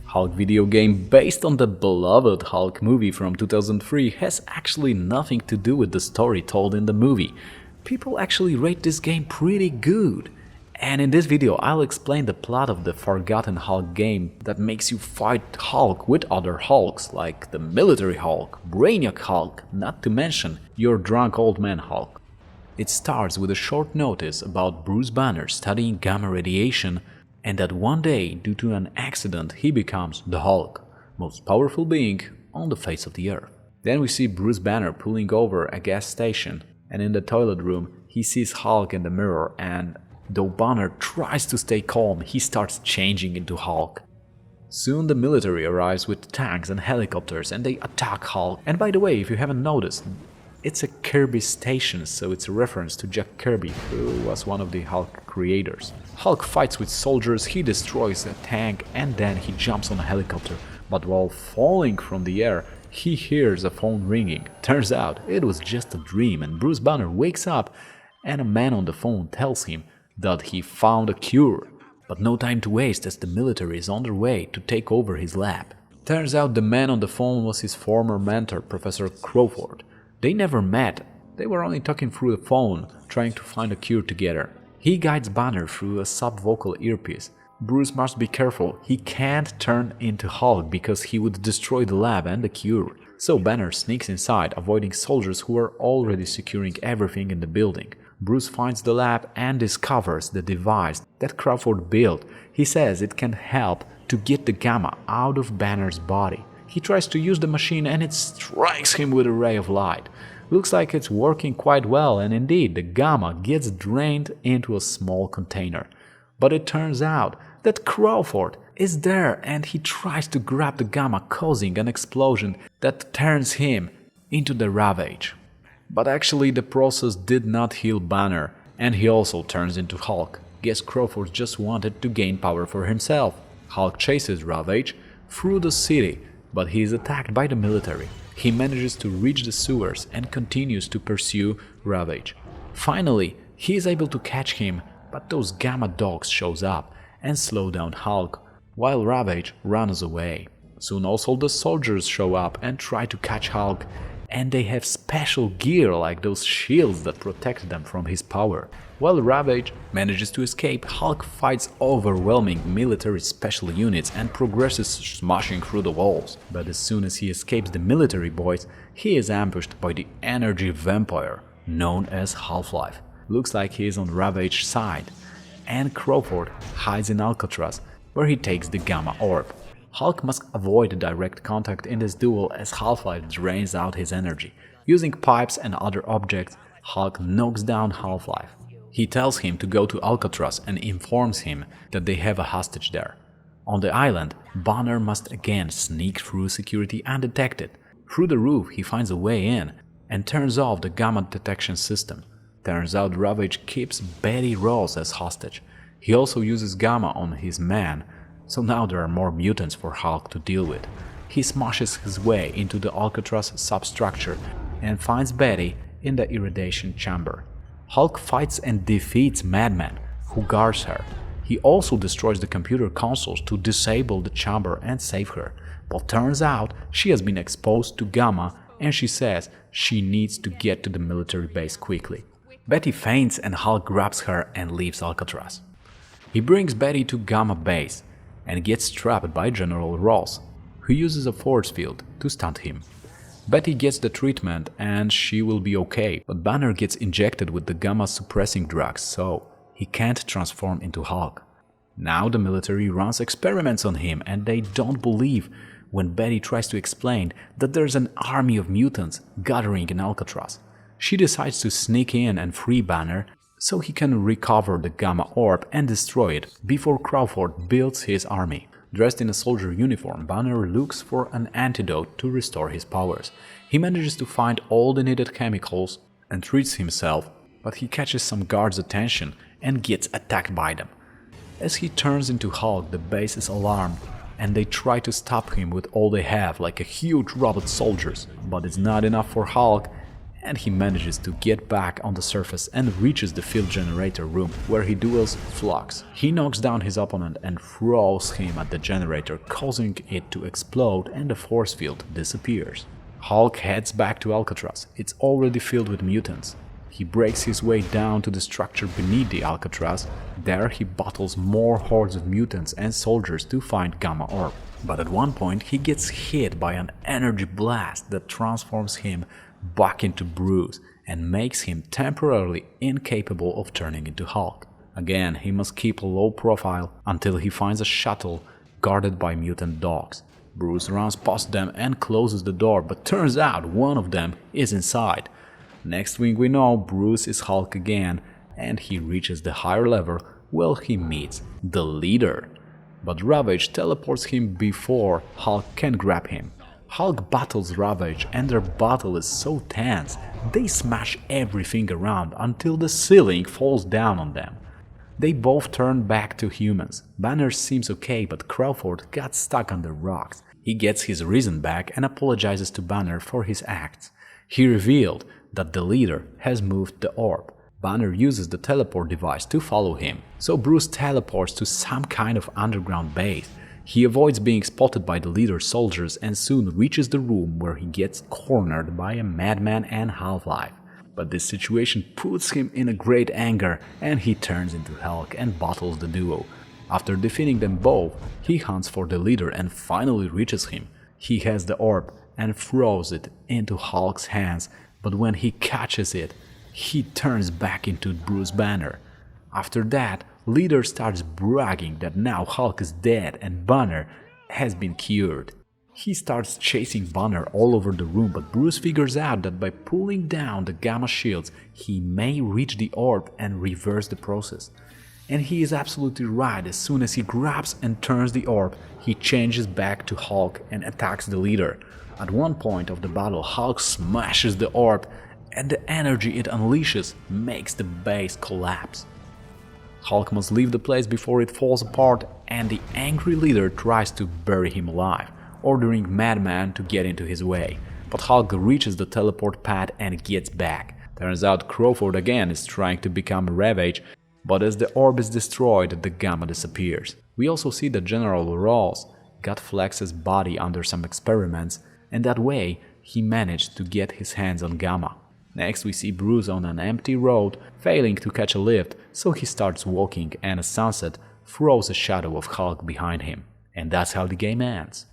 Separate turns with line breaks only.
Hulk video game based on the beloved Hulk movie from 2003 has actually nothing to do with the story told in the movie. People actually rate this game pretty good. And in this video I'll explain the plot of the Forgotten Hulk game that makes you fight Hulk with other Hulks like the Military Hulk, Brainiac Hulk, not to mention your drunk old man Hulk. It starts with a short notice about Bruce Banner studying gamma radiation and that one day, due to an accident, he becomes the Hulk, most powerful being on the face of the earth. Then we see Bruce Banner pulling over a gas station, and in the toilet room he sees Hulk in the mirror, and though Banner tries to stay calm, he starts changing into Hulk. Soon the military arrives with tanks and helicopters and they attack Hulk. And by the way, if you haven't noticed, it's a Kirby station, so it's a reference to Jack Kirby, who was one of the Hulk creators. Hulk fights with soldiers, he destroys a tank and then he jumps on a helicopter. But while falling from the air, he hears a phone ringing. Turns out it was just a dream, and Bruce Banner wakes up and a man on the phone tells him that he found a cure. But no time to waste as the military is on their way to take over his lab. Turns out the man on the phone was his former mentor, Professor Crawford. They never met, they were only talking through the phone, trying to find a cure together. He guides Banner through a sub-vocal earpiece. Bruce must be careful, he can't turn into Hulk because he would destroy the lab and the cure. So Banner sneaks inside, avoiding soldiers who are already securing everything in the building. Bruce finds the lab and discovers the device that Crawford built. He says it can help to get the gamma out of Banner's body. He tries to use the machine and it strikes him with a ray of light. Looks like it's working quite well, and indeed the gamma gets drained into a small container. But it turns out that Crawford is there and he tries to grab the gamma, causing an explosion that turns him into the Rampage. But actually the process did not heal Banner, and he also turns into Hulk. Guess Crawford just wanted to gain power for himself. Hulk chases Rampage through the city, but he is attacked by the military. He manages to reach the sewers and continues to pursue Rampage. Finally, he is able to catch him, but those gamma dogs shows up and slow down Hulk, while Rampage runs away. Soon also the soldiers show up and try to catch Hulk, and they have special gear like those shields that protect them from his power. While Rampage manages to escape, Hulk fights overwhelming military special units and progresses smashing through the walls. But as soon as he escapes the military boys, he is ambushed by the energy vampire known as Half-Life. Looks like he is on Ravage's side, and Crawford hides in Alcatraz, where he takes the gamma orb. Hulk must avoid direct contact in this duel as Half-Life drains out his energy. Using pipes and other objects, Hulk knocks down Half-Life. He tells him to go to Alcatraz and informs him that they have a hostage there. On the island, Banner must again sneak through security undetected. Through the roof he finds a way in and turns off the gamma detection system. Turns out Ravage keeps Betty Ross as hostage. He also uses gamma on his man, so now there are more mutants for Hulk to deal with. He smashes his way into the Alcatraz substructure and finds Betty in the irradiation chamber. Hulk fights and defeats Madman, who guards her. He also destroys the computer consoles to disable the chamber and save her, but turns out she has been exposed to gamma and she says she needs to get to the military base quickly. Betty faints and Hulk grabs her and leaves Alcatraz. He brings Betty to Gamma base and gets trapped by General Ross, who uses a force field to stun him. Betty gets the treatment and she will be okay, but Banner gets injected with the gamma suppressing drugs, so he can't transform into Hulk. Now the military runs experiments on him and they don't believe when Betty tries to explain that there's an army of mutants gathering in Alcatraz. She decides to sneak in and free Banner so he can recover the gamma orb and destroy it before Crawford builds his army. Dressed in a soldier uniform, Banner looks for an antidote to restore his powers. He manages to find all the needed chemicals and treats himself, but he catches some guards' attention and gets attacked by them. As he turns into Hulk, the base is alarmed and they try to stop him with all they have, like a huge robot soldiers. But it's not enough for Hulk, and he manages to get back on the surface and reaches the field generator room where he duels Flux. He knocks down his opponent and throws him at the generator, causing it to explode, and the force field disappears. Hulk heads back to Alcatraz. It's already filled with mutants. He breaks his way down to the structure beneath the Alcatraz. There he battles more hordes of mutants and soldiers to find Gamma Orb. But at one point he gets hit by an energy blast that transforms him back into Bruce and makes him temporarily incapable of turning into Hulk. Again, he must keep a low profile until he finds a shuttle guarded by mutant dogs. Bruce runs past them and closes the door, but turns out one of them is inside. Next thing we know, Bruce is Hulk again, and he reaches the higher level where he meets the leader. But Ravage teleports him before Hulk can grab him. Hulk battles Ravage, and their battle is so tense, they smash everything around until the ceiling falls down on them. They both turn back to humans. Banner seems okay, but Crawford got stuck under rocks. He gets his reason back and apologizes to Banner for his acts. He revealed that the leader has moved the orb. Banner uses the teleport device to follow him, so Bruce teleports to some kind of underground base. He avoids being spotted by the leader's soldiers and soon reaches the room where he gets cornered by a madman and Half-Life. But this situation puts him in a great anger and he turns into Hulk and battles the duo. After defeating them both, he hunts for the leader and finally reaches him. He has the orb and throws it into Hulk's hands, but when he catches it, he turns back into Bruce Banner. After that, Leader starts bragging that now Hulk is dead and Banner has been cured. He starts chasing Banner all over the room, but Bruce figures out that by pulling down the gamma shields, he may reach the orb and reverse the process. And he is absolutely right. As soon as he grabs and turns the orb, he changes back to Hulk and attacks the leader. At one point of the battle, Hulk smashes the orb, and the energy it unleashes makes the base collapse. Hulk must leave the place before it falls apart, and the angry leader tries to bury him alive, ordering Madman to get into his way. But Hulk reaches the teleport pad and gets back. Turns out Crawford again is trying to become Ravage, but as the orb is destroyed, the gamma disappears. We also see that General Ross got Flex's body under some experiments, and that way he managed to get his hands on gamma. Next we see Bruce on an empty road, failing to catch a lift, so he starts walking and a sunset throws a shadow of Hulk behind him. And that's how the game ends.